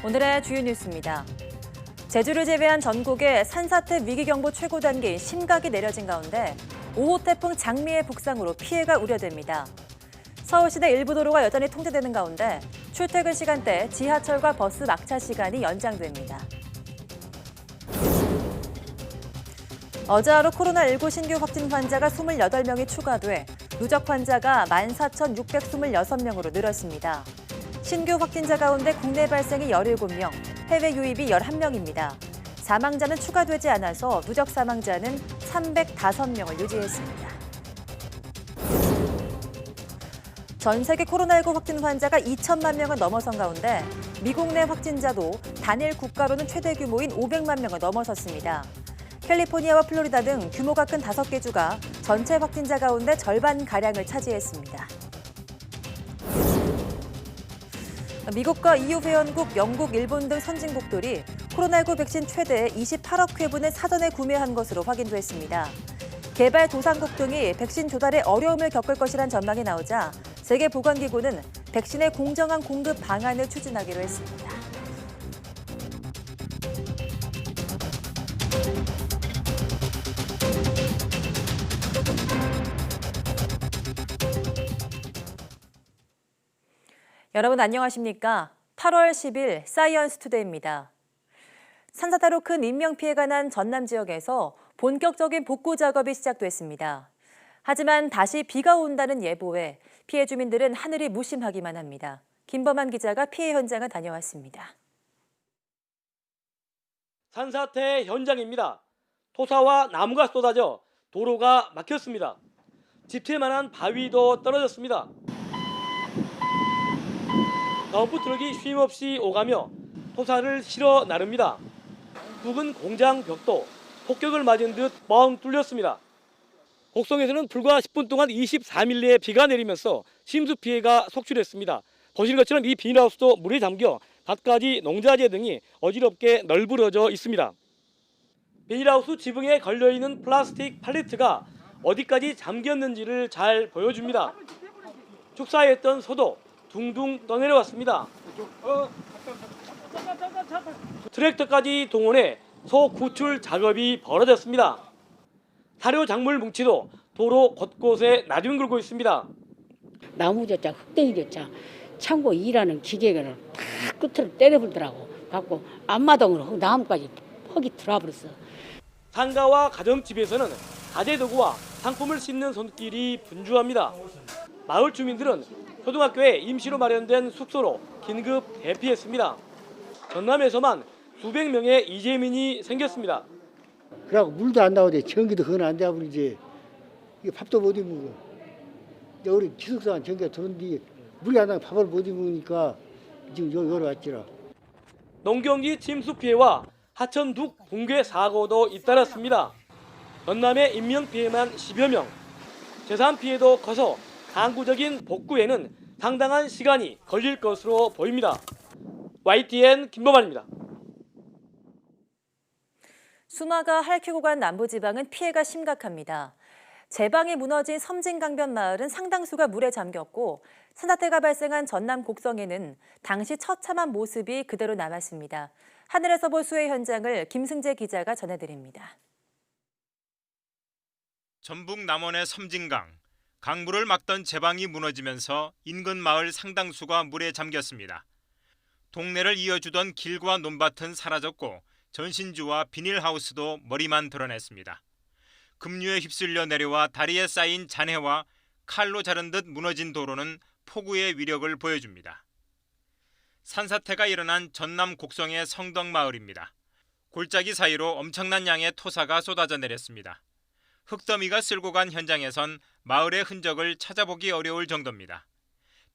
오늘의 주요 뉴스입니다. 제주를 제외한 전국에 산사태 위기경보 최고 단계인 심각이 내려진 가운데 5호 태풍 장미의 북상으로 피해가 우려됩니다. 서울시내 일부 도로가 여전히 통제되는 가운데 출퇴근 시간대 지하철과 버스 막차 시간이 연장됩니다. 어제 하루 코로나19 신규 확진 환자가 28명이 추가돼 누적 환자가 14,626명으로 늘었습니다. 신규 확진자 가운데 국내 발생이 17명, 해외 유입이 11명입니다. 사망자는 추가되지 않아서 누적 사망자는 305명을 유지했습니다. 전 세계 코로나19 확진 환자가 2천만 명을 넘어선 가운데 미국 내 확진자도 단일 국가로는 최대 규모인 500만 명을 넘어섰습니다. 캘리포니아와 플로리다 등 규모가 큰 5개 주가 전체 확진자 가운데 절반가량을 차지했습니다. 미국과 EU 회원국, 영국, 일본 등 선진국들이 코로나19 백신 최대 28억 회분을 사전에 구매한 것으로 확인됐습니다. 개발도상국 등이 백신 조달에 어려움을 겪을 것이란 전망이 나오자 세계보건기구는 백신의 공정한 공급 방안을 추진하기로 했습니다. 여러분 안녕하십니까? 8월 10일 사이언스 투데이입니다. 산사태로 큰 인명피해가 난 전남 지역에서 본격적인 복구 작업이 시작됐습니다. 하지만 다시 비가 온다는 예보에 피해 주민들은 하늘이 무심하기만 합니다. 김범한 기자가 피해 현장을 다녀왔습니다. 산사태 현장입니다. 토사와 나무가 쏟아져 도로가 막혔습니다. 집채만한 바위도 떨어졌습니다. 덤프 트럭이 쉼없이 오가며 토사를 실어 나릅니다. 부근 공장 벽도 폭격을 맞은 듯 뻥 뚫렸습니다. 곡성에서는 불과 10분 동안 24밀리의 비가 내리면서 심수 피해가 속출했습니다. 보시는 것처럼 이 비닐하우스도 물에 잠겨 밭가지, 농자재 등이 어지럽게 널브러져 있습니다. 비닐하우스 지붕에 걸려있는 플라스틱 팔레트가 어디까지 잠겼는지를 잘 보여줍니다. 축사했던 소도 둥둥 떠내려왔습니다. 트랙터까지 동원해 소 구출 작업이 벌어졌습니다. 사료 작물 뭉치도 도로 곳곳에 나뒹굴고 있습니다. 나무젓자, 흙덩이젓자, 창고 일하는 기계를 다 끝으로 때려불더라고. 갖고 앞마당으로 나무까지 흙이 들어와버렸어. 상가와 가정집에서는 가재도구와 상품을 싣는 손길이 분주합니다. 마을 주민들은 초등학교에 임시로 마련된 숙소로 긴급 대피했습니다. 전남에서만 수백 명의 이재민이 생겼습니다. 그래갖고 물도 안 나오대. 전기도 그건 안 돼버리지. 이게 밥도 못 먹고. 이제 우리 기숙사는 전기가 들어온뒤 물이 안 나면 밥을 못 먹으니까 지금 여기 왔지라. 농경지 침수 피해와 하천 둑 붕괴 사고도 잇따랐습니다. 전남의 인명 피해만 10여 명, 재산 피해도 커서 항구적인 복구에는 상당한 시간이 걸릴 것으로 보입니다. YTN 김범환입니다. 수마가 핥히고 간 남부지방은 피해가 심각합니다. 제방이 무너진 섬진강변 마을은 상당수가 물에 잠겼고 산사태가 발생한 전남 곡성에는 당시 처참한 모습이 그대로 남았습니다. 하늘에서 볼 수해 현장을 김승재 기자가 전해드립니다. 전북 남원의 섬진강, 강물을 막던 제방이 무너지면서 인근 마을 상당수가 물에 잠겼습니다. 동네를 이어주던 길과 논밭은 사라졌고 전신주와 비닐하우스도 머리만 드러냈습니다. 급류에 휩쓸려 내려와 다리에 쌓인 잔해와 칼로 자른 듯 무너진 도로는 폭우의 위력을 보여줍니다. 산사태가 일어난 전남 곡성의 성덕마을입니다. 골짜기 사이로 엄청난 양의 토사가 쏟아져 내렸습니다. 흙더미가 쓸고 간 현장에선 마을의 흔적을 찾아보기 어려울 정도입니다.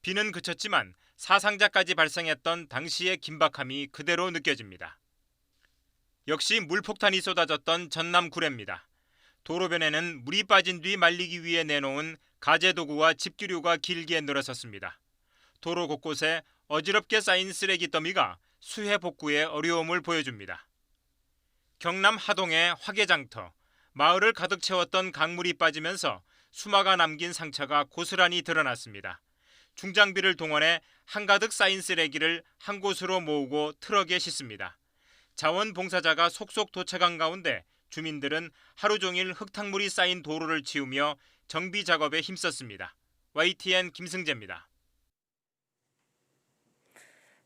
비는 그쳤지만 사상자까지 발생했던 당시의 긴박함이 그대로 느껴집니다. 역시 물폭탄이 쏟아졌던 전남 구례입니다. 도로변에는 물이 빠진 뒤 말리기 위해 내놓은 가재도구와 집기류가 길게 늘어섰습니다. 도로 곳곳에 어지럽게 쌓인 쓰레기 더미가 수해 복구에 어려움을 보여줍니다. 경남 하동의 화개장터, 마을을 가득 채웠던 강물이 빠지면서 수마가 남긴 상처가 고스란히 드러났습니다. 중장비를 동원해 한가득 쌓인 쓰레기를 한 곳으로 모으고 트럭에 싣습니다. 자원봉사자가 속속 도착한 가운데 주민들은 하루 종일 흙탕물이 쌓인 도로를 치우며 정비 작업에 힘썼습니다. YTN 김승재입니다.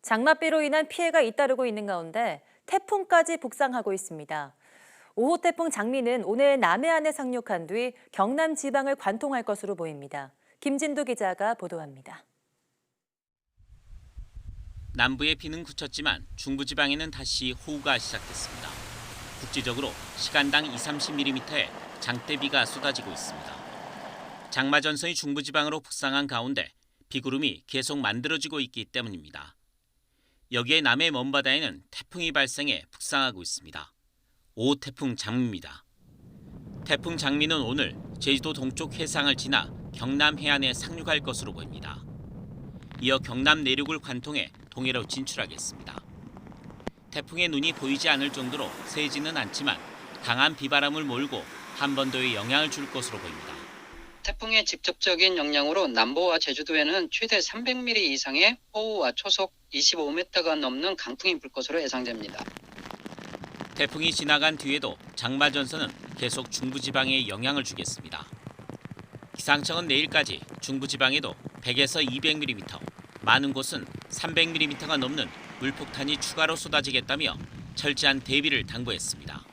장맛비로 인한 피해가 잇따르고 있는 가운데 태풍까지 북상하고 있습니다. 5호 태풍 장미는 오늘 남해안에 상륙한 뒤 경남 지방을 관통할 것으로 보입니다. 김진두 기자가 보도합니다. 남부에 비는 그쳤지만 중부지방에는 다시 호우가 시작됐습니다. 국지적으로 시간당 20-30mm의 장대비가 쏟아지고 있습니다. 장마전선이 중부지방으로 북상한 가운데 비구름이 계속 만들어지고 있기 때문입니다. 여기에 남해 먼바다에는 태풍이 발생해 북상하고 있습니다. 5호 태풍 장미입니다. 태풍 장미는 오늘 제주도 동쪽 해상을 지나 경남 해안에 상륙할 것으로 보입니다. 이어 경남 내륙을 관통해 동해로 진출하겠습니다. 태풍의 눈이 보이지 않을 정도로 세지는 않지만 강한 비바람을 몰고 한반도에 영향을 줄 것으로 보입니다. 태풍의 직접적인 영향으로 남부와 제주도에는 최대 300mm 이상의 호우와 초속 25m가 넘는 강풍이 불 것으로 예상됩니다. 태풍이 지나간 뒤에도 장마전선은 계속 중부지방에 영향을 주겠습니다. 기상청은 내일까지 중부지방에도 100에서 200mm, 많은 곳은 300mm가 넘는 물폭탄이 추가로 쏟아지겠다며 철저한 대비를 당부했습니다.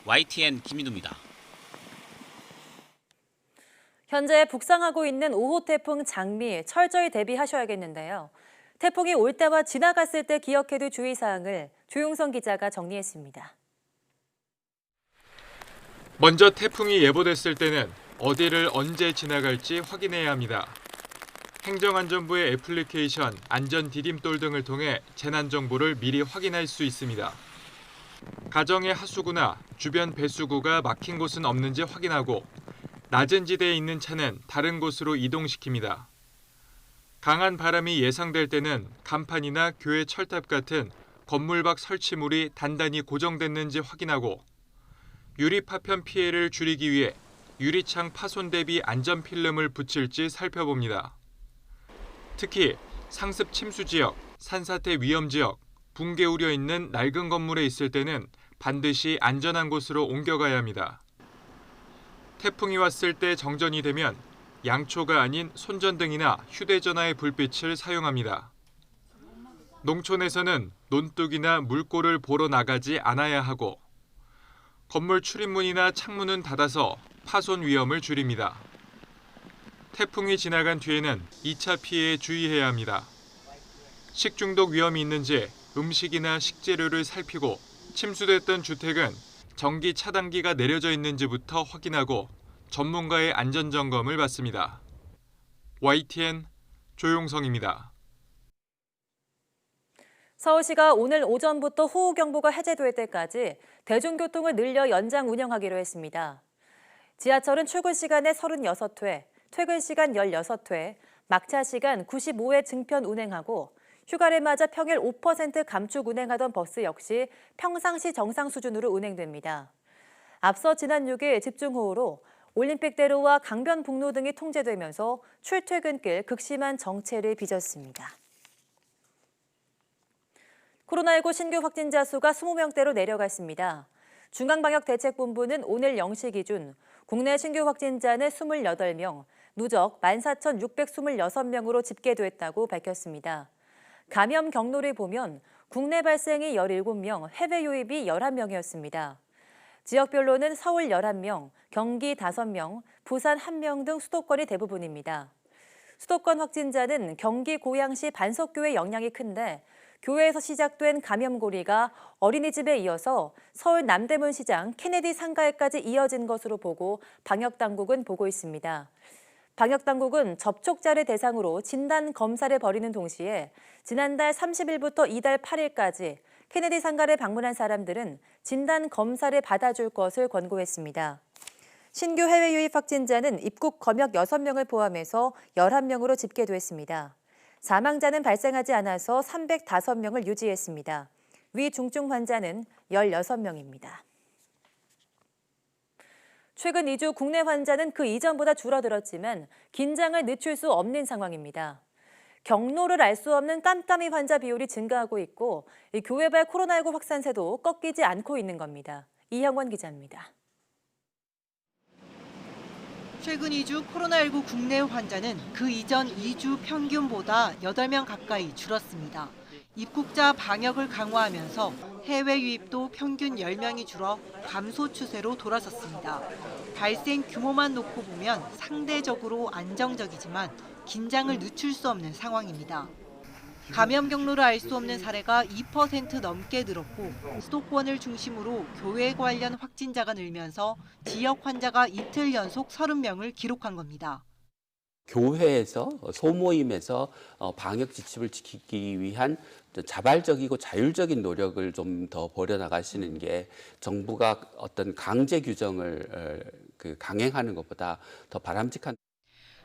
YTN 김인우입니다. 현재 북상하고 있는 5호 태풍 장미 철저히 대비하셔야겠는데요. 태풍이 올 때와 지나갔을 때 기억해둘 주의사항을 조용성 기자가 정리했습니다. 먼저 태풍이 예보됐을 때는 어디를 언제 지나갈지 확인해야 합니다. 행정안전부의 애플리케이션 안전디딤돌 등을 통해 재난 정보를 미리 확인할 수 있습니다. 가정의 하수구나 주변 배수구가 막힌 곳은 없는지 확인하고 낮은 지대에 있는 차는 다른 곳으로 이동시킵니다. 강한 바람이 예상될 때는 간판이나 교회 철탑 같은 건물 밖 설치물이 단단히 고정됐는지 확인하고 유리 파편 피해를 줄이기 위해 유리창 파손 대비 안전 필름을 붙일지 살펴봅니다. 특히 상습 침수 지역, 산사태 위험 지역, 붕괴 우려 있는 낡은 건물에 있을 때는 반드시 안전한 곳으로 옮겨가야 합니다. 태풍이 왔을 때 정전이 되면 양초가 아닌 손전등이나 휴대전화의 불빛을 사용합니다. 농촌에서는 논둑이나 물골을 보러 나가지 않아야 하고 건물 출입문이나 창문은 닫아서 파손 위험을 줄입니다. 태풍이 지나간 뒤에는 2차 피해에 주의해야 합니다. 식중독 위험이 있는지 음식이나 식재료를 살피고 침수됐던 주택은 전기 차단기가 내려져 있는지부터 확인하고 전문가의 안전점검을 받습니다. YTN 조용성입니다. 서울시가 오늘 오전부터 호우경보가 해제될 때까지 대중교통을 늘려 연장 운영하기로 했습니다. 지하철은 출근 시간에 36회, 퇴근 시간 16회, 막차 시간 95회 증편 운행하고 휴가를 맞아 평일 5% 감축 운행하던 버스 역시 평상시 정상 수준으로 운행됩니다. 앞서 지난 6일 집중호우로 올림픽대로와 강변북로 등이 통제되면서 출퇴근길 극심한 정체를 빚었습니다. 코로나19 신규 확진자 수가 20명대로 내려갔습니다. 중앙방역대책본부는 오늘 0시 기준 국내 신규 확진자는 28명, 누적 14,626명으로 집계됐다고 밝혔습니다. 감염 경로를 보면 국내 발생이 17명, 해외 유입이 11명이었습니다. 지역별로는 서울 11명, 경기 5명, 부산 1명 등 수도권이 대부분입니다. 수도권 확진자는 경기 고양시 반석교회 영향이 큰데 교회에서 시작된 감염고리가 어린이집에 이어서 서울 남대문 시장 케네디 상가에까지 이어진 것으로 보고 방역당국은 보고 있습니다. 방역당국은 접촉자를 대상으로 진단 검사를 벌이는 동시에 지난달 30일부터 이달 8일까지 케네디 상가를 방문한 사람들은 진단 검사를 받아줄 것을 권고했습니다. 신규 해외 유입 확진자는 입국 검역 6명을 포함해서 11명으로 집계됐습니다. 사망자는 발생하지 않아서 305명을 유지했습니다. 위중증 환자는 16명입니다. 최근 2주 국내 환자는 그 이전보다 줄어들었지만 긴장을 늦출 수 없는 상황입니다. 경로를 알 수 없는 깜깜이 환자 비율이 증가하고 있고 이 교회발 코로나19 확산세도 꺾이지 않고 있는 겁니다. 이형원 기자입니다. 최근 2주 코로나19 국내 환자는 그 이전 2주 평균보다 8명 가까이 줄었습니다. 입국자 방역을 강화하면서 해외 유입도 평균 10명이 줄어 감소 추세로 돌아섰습니다. 발생 규모만 놓고 보면 상대적으로 안정적이지만 긴장을 늦출 수 없는 상황입니다. 감염 경로를 알 수 없는 사례가 2% 넘게 늘었고 수도권을 중심으로 교회 관련 확진자가 늘면서 지역 환자가 이틀 연속 30명을 기록한 겁니다. 교회에서 소모임에서 방역 지침을 지키기 위한 자발적이고 자율적인 노력을 좀 더 벌여나가시는 게 정부가 어떤 강제 규정을 강행하는 것보다 더 바람직한.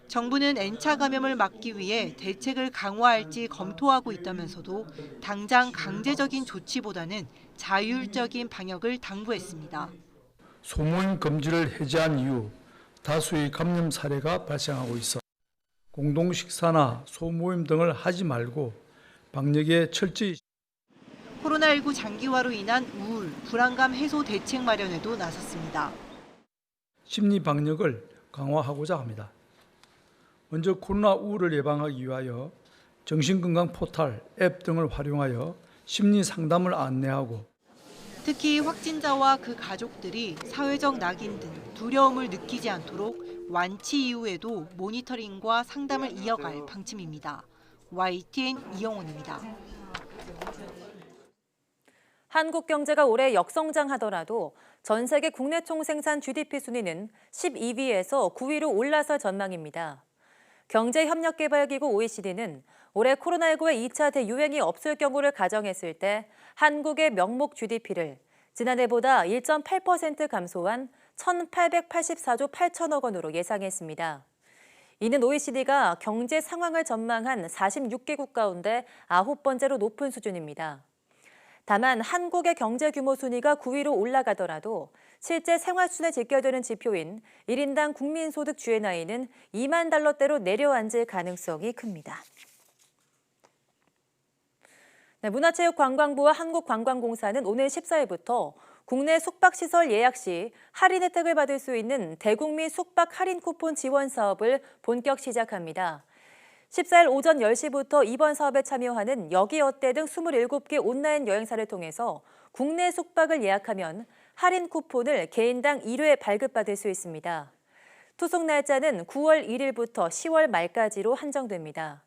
정부는 N차 감염을 막기 위해 대책을 강화할지 검토하고 있다면서도 당장 강제적인 조치보다는 자율적인 방역을 당부했습니다. 소모임 금지를 해제한 이후 다수의 감염 사례가 발생하고 있어 공동 식사나 소모임 등을 하지 말고 방역에 철저히. 코로나19 장기화로 인한 우울, 불안감 해소 대책 마련에도 나섰습니다. 심리 방역을 강화하고자 합니다. 먼저 코로나 우울을 예방하기 위하여 정신건강 포털, 앱 등을 활용하여 심리 상담을 안내하고 특히 확진자와 그 가족들이 사회적 낙인 등 두려움을 느끼지 않도록 완치 이후에도 모니터링과 상담을 이어갈 방침입니다. YTN 이영훈입니다. 한국 경제가 올해 역성장하더라도 전 세계 국내 총생산 GDP 순위는 12위에서 9위로 올라설 전망입니다. 경제협력개발기구 OECD는 올해 코로나19의 2차 대유행이 없을 경우를 가정했을 때 한국의 명목 GDP를 지난해보다 1.8% 감소한 1,884조 8천억 원으로 예상했습니다. 이는 OECD가 경제 상황을 전망한 46개국 가운데 9번째로 높은 수준입니다. 다만 한국의 경제 규모 순위가 9위로 올라가더라도 실제 생활순에 직결되는 지표인 1인당 국민소득 GNI는 2만 달러대로 내려앉을 가능성이 큽니다. 네, 문화체육관광부와 한국관광공사는 오늘 14일부터 국내 숙박시설 예약 시 할인 혜택을 받을 수 있는 대국민 숙박 할인 쿠폰 지원 사업을 본격 시작합니다. 14일 오전 10시부터 이번 사업에 참여하는 여기 어때 등 27개 온라인 여행사를 통해서 국내 숙박을 예약하면 할인 쿠폰을 개인당 1회 발급받을 수 있습니다. 투숙 날짜는 9월 1일부터 10월 말까지로 한정됩니다.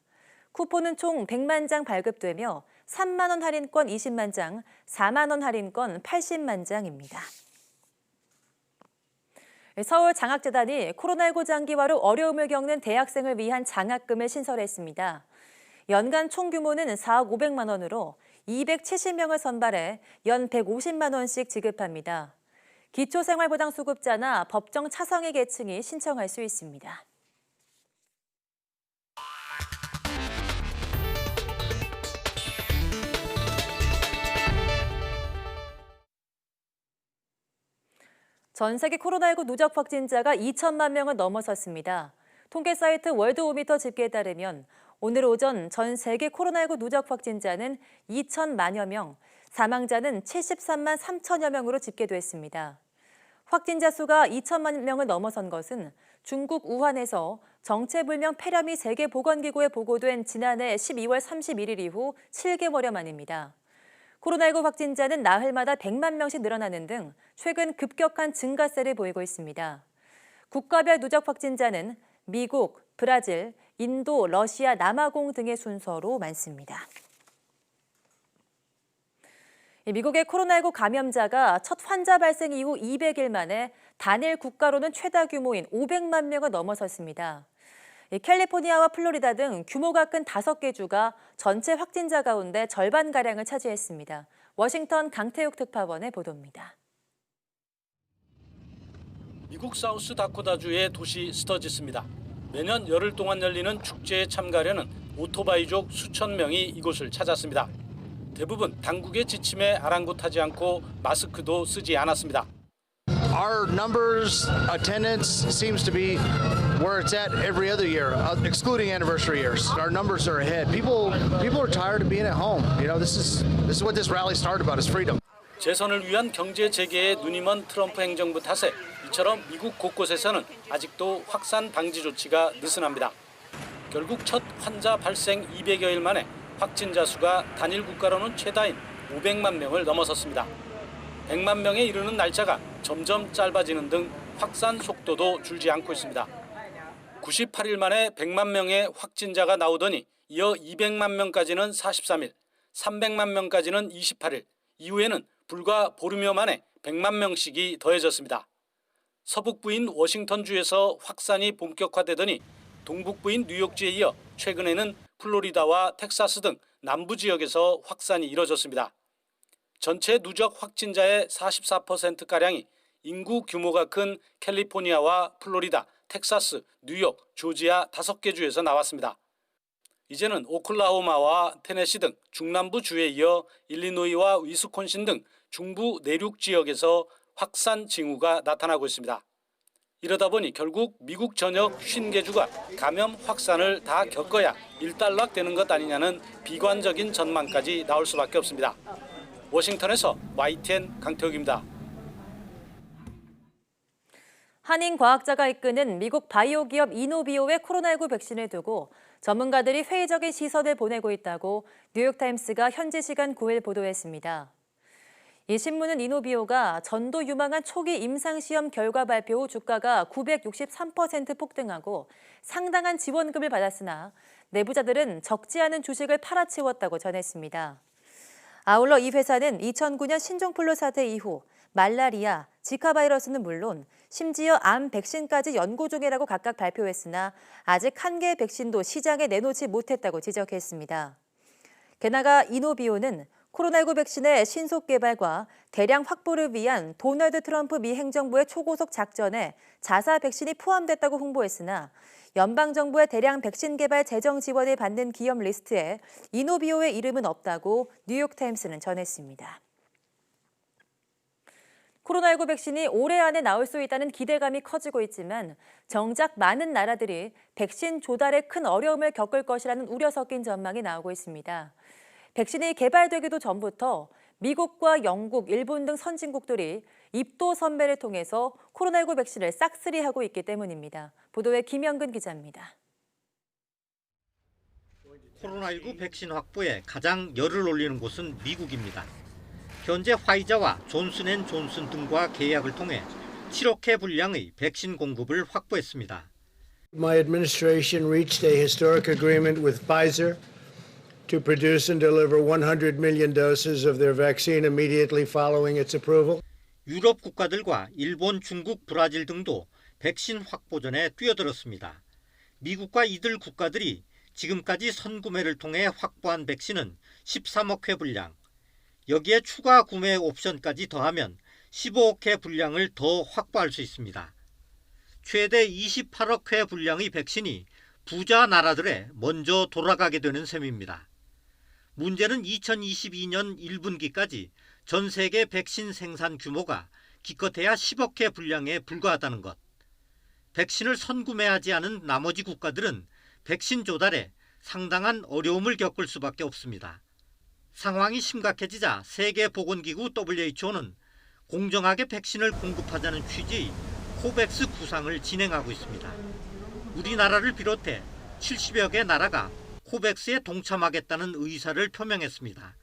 쿠폰은 총 100만 장 발급되며 3만 원 할인권 20만 장, 4만 원 할인권 80만 장입니다. 서울장학재단이 코로나19 장기화로 어려움을 겪는 대학생을 위한 장학금을 신설했습니다. 연간 총 규모는 4억 500만 원으로 270명을 선발해 연 150만 원씩 지급합니다. 기초생활보장수급자나 법정 차상위 계층이 신청할 수 있습니다. 전 세계 코로나19 누적 확진자가 2천만 명을 넘어섰습니다. 통계 사이트 월드오미터 집계에 따르면 오늘 오전 전 세계 코로나19 누적 확진자는 2천만여 명, 사망자는 73만 3천여 명으로 집계됐습니다. 확진자 수가 2천만 명을 넘어선 것은 중국 우한에서 정체불명 폐렴이 세계보건기구에 보고된 지난해 12월 31일 이후 7개월여 만입니다. 코로나19 확진자는 나흘마다 100만 명씩 늘어나는 등 최근 급격한 증가세를 보이고 있습니다. 국가별 누적 확진자는 미국, 브라질, 인도, 러시아, 남아공 등의 순서로 많습니다. 미국의 코로나19 감염자가 첫 환자 발생 이후 200일 만에 단일 국가로는 최다 규모인 500만 명을 넘어섰습니다. 캘리포니아와 플로리다 등 규모가 큰 5개 주가 전체 확진자 가운데 절반가량을 차지했습니다. 워싱턴 강태욱 특파원의 보도입니다. 미국 사우스 다코타주의 도시 스터지스입니다. 매년 열흘 동안 열리는 축제에 참가하려는 오토바이족 수천 명이 이곳을 찾았습니다. 대부분 당국의 지침에 아랑곳하지 않고 마스크도 쓰지 않았습니다. Our numbers, attendance seems to be where it's at every other year, excluding anniversary years. Our numbers are ahead. People are tired of being at home. You know, this is what this rally started about, is freedom. 재선을 위한 경제 재개에 눈이 먼 트럼프 행정부 탓에 이처럼 미국 곳곳에서는 아직도 확산 방지 조치가 느슨합니다. 결국 첫 환자 발생 200여일 만에 확진자 수가 단일 국가로는 최다인 500만 명을 넘어섰습니다. 100만 명에 이르는 날짜가 점점 짧아지는 등 확산 속도도 줄지 않고 있습니다. 98일 만에 100만 명의 확진자가 나오더니 이어 200만 명까지는 43일, 300만 명까지는 28일, 이후에는 불과 보름여 만에 100만 명씩이 더해졌습니다. 서북부인 워싱턴주에서 확산이 본격화되더니 동북부인 뉴욕주에 이어 최근에는 플로리다와 텍사스 등 남부 지역에서 확산이 이뤄졌습니다. 전체 누적 확진자의 44%가량이 인구 규모가 큰 캘리포니아와 플로리다, 텍사스, 뉴욕, 조지아 5개 주에서 나왔습니다. 이제는 오클라호마와 테네시 등 중남부 주에 이어 일리노이와 위스콘신 등 중부 내륙 지역에서 확산 징후가 나타나고 있습니다. 이러다 보니 결국 미국 전역 50개 감염 확산을 다 겪어야 일단락되는 것 아니냐는 비관적인 전망까지 나올 수밖에 없습니다. 워싱턴에서 YTN 강태욱입니다. 한인 과학자가 이끄는 미국 바이오 기업 이노비오의 코로나19 백신을 두고 전문가들이 회의적인 시선을 보내고 있다고 뉴욕타임스가 현지 시간 9일 보도했습니다. 이 신문은 이노비오가 전도 유망한 초기 임상시험 결과 발표 후 주가가 963% 폭등하고 상당한 지원금을 받았으나 내부자들은 적지 않은 주식을 팔아치웠다고 전했습니다. 아울러 이 회사는 2009년 신종플루 사태 이후 말라리아, 지카 바이러스는 물론 심지어 암 백신까지 연구 중이라고 각각 발표했으나 아직 한 개의 백신도 시장에 내놓지 못했다고 지적했습니다. 게다가 이노비오는 코로나19 백신의 신속 개발과 대량 확보를 위한 도널드 트럼프 미 행정부의 초고속 작전에 자사 백신이 포함됐다고 홍보했으나 연방정부의 대량 백신 개발 재정 지원을 받는 기업 리스트에 이노비오의 이름은 없다고 뉴욕타임스는 전했습니다. 코로나19 백신이 올해 안에 나올 수 있다는 기대감이 커지고 있지만 정작 많은 나라들이 백신 조달에 큰 어려움을 겪을 것이라는 우려 섞인 전망이 나오고 있습니다. 백신이 개발되기도 전부터 미국과 영국, 일본 등 선진국들이 입도 선배를 통해서 코로나19 백신을 싹쓸이하고 있기 때문입니다. 보도에 김영근 기자입니다. 코로나19 백신 확보에 가장 열을 올리는 곳은 미국입니다. 현재 화이자와 존슨앤존슨 등과 계약을 통해 7억 회 분량의 백신 공급을 확보했습니다. My administration reached a historic agreement with Pfizer to produce and deliver 100 million doses of their vaccine immediately following its approval. 유럽 국가들과 일본, 중국, 브라질 등도 백신 확보전에 뛰어들었습니다. 미국과 이들 국가들이 지금까지 선구매를 통해 확보한 백신은 13억 회 분량, 여기에 추가 구매 옵션까지 더하면 15억 회 분량을 더 확보할 수 있습니다. 최대 28억 회 분량의 백신이 부자 나라들에 먼저 돌아가게 되는 셈입니다. 문제는 2022년 1분기까지 전 세계 백신 생산 규모가 기껏해야 10억 회 분량에 불과하다는 것. 백신을 선구매하지 않은 나머지 국가들은 백신 조달에 상당한 어려움을 겪을 수밖에 없습니다. 상황이 심각해지자 세계보건기구 WHO는 공정하게 백신을 공급하자는 취지의 코백스 구상을 진행하고 있습니다. 우리나라를 비롯해 70여 개 나라가 코백스에 동참하겠다는 의사를 표명했습니다.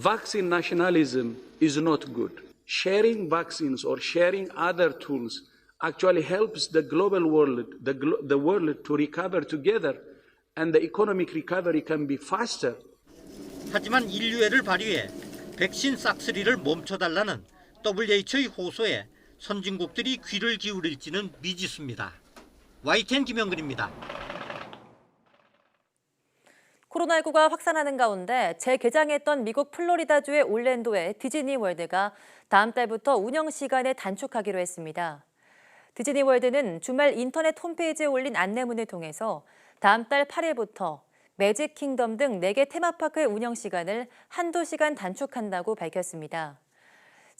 Vaccine nationalism is not good. Sharing vaccines or sharing other tools actually helps the global world, the world to recover together, and the economic recovery can be faster. 하지만 인류애를 발휘해 백신 싹쓸이를 멈춰달라는 WHO의 호소에 선진국들이 귀를 기울일지는 미지수입니다. YTN 김영근입니다. 코로나19가 확산하는 가운데 재개장했던 미국 플로리다주의 올랜도의 디즈니월드가 다음 달부터 운영 시간을 단축하기로 했습니다. 디즈니월드는 주말 인터넷 홈페이지에 올린 안내문을 통해서 다음 달 8일부터 매직 킹덤 등 4개 테마파크의 운영 시간을 한두 시간 단축한다고 밝혔습니다.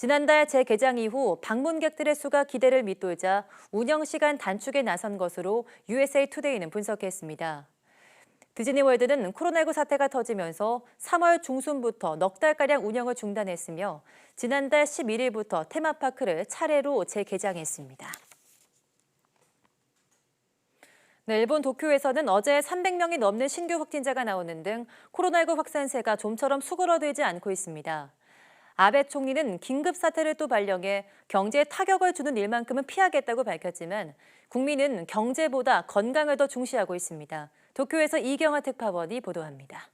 지난달 재개장 이후 방문객들의 수가 기대를 밑돌자 운영 시간 단축에 나선 것으로 USA 투데이는 분석했습니다. 디즈니월드는 코로나19 사태가 터지면서 3월 중순부터 넉 달가량 운영을 중단했으며 지난달 11일부터 테마파크를 차례로 재개장했습니다. 네, 일본 도쿄에서는 어제 300명이 넘는 신규 확진자가 나오는 등 코로나19 확산세가 좀처럼 수그러들지 않고 있습니다. 아베 총리는 긴급 사태를 또 발령해 경제에 타격을 주는 일만큼은 피하겠다고 밝혔지만 국민은 경제보다 건강을 더 중시하고 있습니다. 도쿄에서 이경아 특파원이 보도합니다.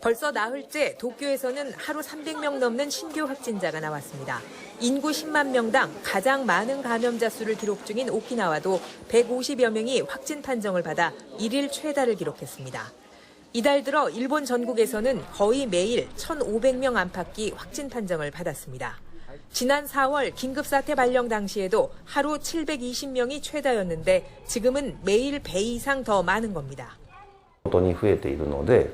벌써 나흘째 도쿄에서는 하루 300명 넘는 신규 확진자가 나왔습니다. 인구 10만 명당 가장 많은 감염자 수를 기록 중인 오키나와도 150여 명이 확진 판정을 받아 일일 최다를 기록했습니다. 이달 들어 일본 전국에서는 거의 매일 1,500명 안팎이 확진 판정을 받았습니다. 지난 4월 긴급사태 발령 당시에도 하루 720명이 최다였는데 지금은 매일 배 이상 더 많은 겁니다. 本当に増えているので、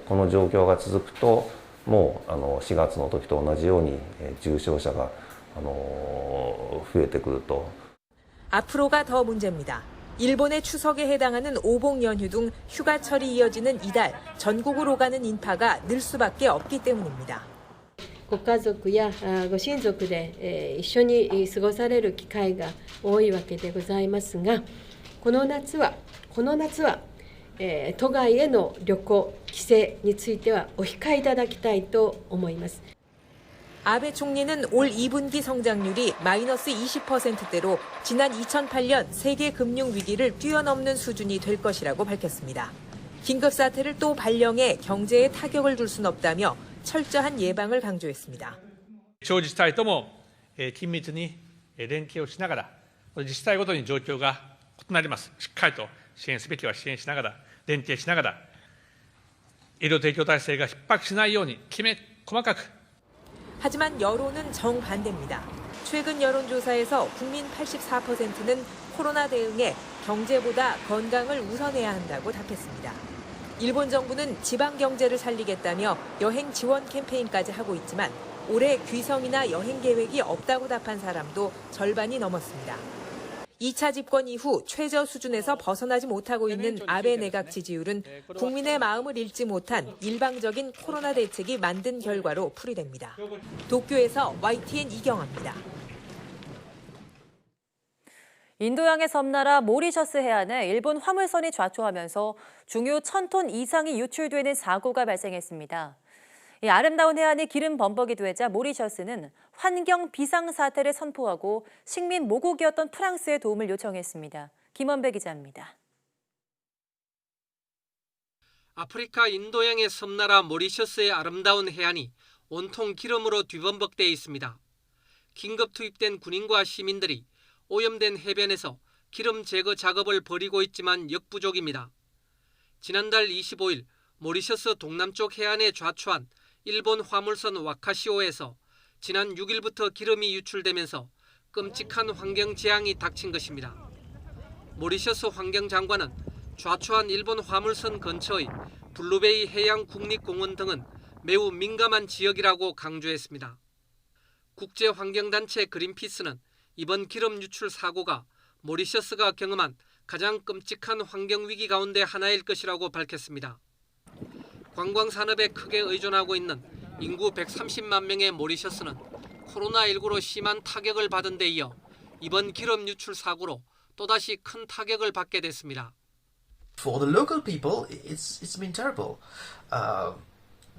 この状況が続くともう4月の時と同じように重症者が増えてくると。 앞으로가 더 문제입니다. 일본의 추석에 해당하는 오복 연휴 등 휴가철이 이어지는 이달 전국으로 가는 인파가 늘 수밖에 없기 때문입니다. ご家族やご親族で一緒に過ごされる機会が多いわけでございますが、この夏は都外への旅行、帰省についてはお控えいただきたいと思います。 아베 총리는 올 2분기 성장률이 마이너스 20%대로 지난 2008년 세계 금융 위기를 뛰어넘는 수준이 될 것이라고 밝혔습니다. 긴급사태를 또 발령해 경제에 타격을 줄 순 없다며 철저한 예방을 강조했습니다. 地方自治体とも緊密に連携をしながら、自治体ごとに状況が異なります。しっかりと支援すべきは支援しながら、連携しながら、医療提供体制が逼迫しないようにきめ細かく。 하지만 여론은 정반대입니다. 최근 여론조사에서 국민 84%는 코로나 대응에 경제보다 건강을 우선해야 한다고 답했습니다. 일본 정부는 지방 경제를 살리겠다며 여행 지원 캠페인까지 하고 있지만 올해 귀성이나 여행 계획이 없다고 답한 사람도 절반이 넘었습니다. 2차 집권 이후 최저 수준에서 벗어나지 못하고 있는 아베 내각 지지율은 국민의 마음을 잃지 못한 일방적인 코로나 대책이 만든 결과로 풀이됩니다. 도쿄에서 YTN 이경아입니다. 인도양의 섬나라 모리셔스 해안에 일본 화물선이 좌초하면서 중유 1,000톤 이상이 유출되는 사고가 발생했습니다. 이 아름다운 해안이 기름 범벅이 되자 모리셔스는 환경 비상사태를 선포하고 식민 모국이었던 프랑스의 도움을 요청했습니다. 김원배 기자입니다. 아프리카 인도양의 섬나라 모리셔스의 아름다운 해안이 온통 기름으로 뒤범벅돼 있습니다. 긴급 투입된 군인과 시민들이 오염된 해변에서 기름 제거 작업을 벌이고 있지만 역부족입니다. 지난달 25일 모리셔스 동남쪽 해안에 좌초한 일본 화물선 와카시오에서 지난 6일부터 기름이 유출되면서 끔찍한 환경 재앙이 닥친 것입니다. 모리셔스 환경장관은 좌초한 일본 화물선 근처의 블루베이 해양 국립공원 등은 매우 민감한 지역이라고 강조했습니다. 국제환경단체 그린피스는 이번 기름 유출 사고가 모리셔스가 경험한 가장 끔찍한 환경위기 가운데 하나일 것이라고 밝혔습니다. 관광산업에 크게 의존하고 있는 인구 130만 명의 모리셔스는 코로나19로 심한 타격을 받은 데 이어 이번 기름 유출 사고로 또다시 큰 타격을 받게 됐습니다. For the local people, it's been terrible.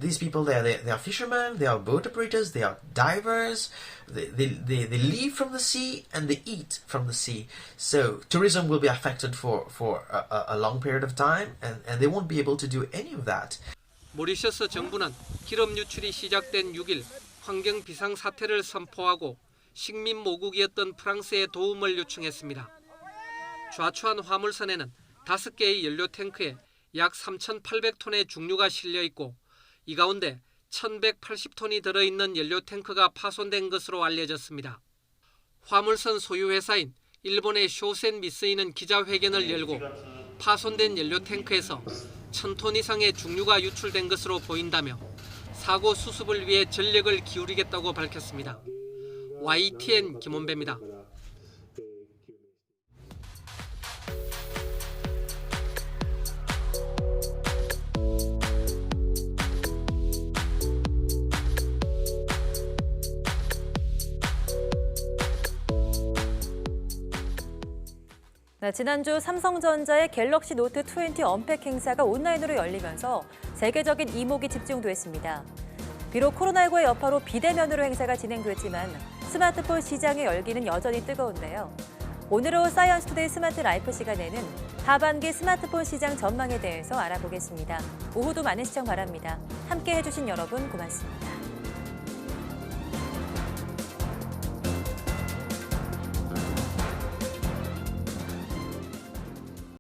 These people, they are fishermen, they are boat operators, they are divers. They live from the sea and they eat from the sea. So tourism will be affected for a long period of time, and they won't be able to do any of that. 모리셔스 정부는 기름 유출이 시작된 6일 환경 비상 사태를 선포하고 식민 모국이었던 프랑스의 도움을 요청했습니다. 좌초한 화물선에는 5개의 연료 탱크에 약 3,800톤의 중류가 실려 있고 이 가운데 1,180톤이 들어있는 연료 탱크가 파손된 것으로 알려졌습니다. 화물선 소유 회사인 일본의 쇼센 미쓰이는 기자회견을 열고 파손된 연료 탱크에서 1,000톤 이상의 중류가 유출된 것으로 보인다며 사고 수습을 위해 전력을 기울이겠다고 밝혔습니다. YTN 김원배입니다. 지난주 삼성전자의 갤럭시 노트 20 언팩 행사가 온라인으로 열리면서 세계적인 이목이 집중됐습니다. 비록 코로나19의 여파로 비대면으로 행사가 진행됐지만 스마트폰 시장의 열기는 여전히 뜨거운데요. 오늘로 사이언스 투데이 스마트 라이프 시간에는 하반기 스마트폰 시장 전망에 대해서 알아보겠습니다. 오후도 많은 시청 바랍니다. 함께 해주신 여러분 고맙습니다.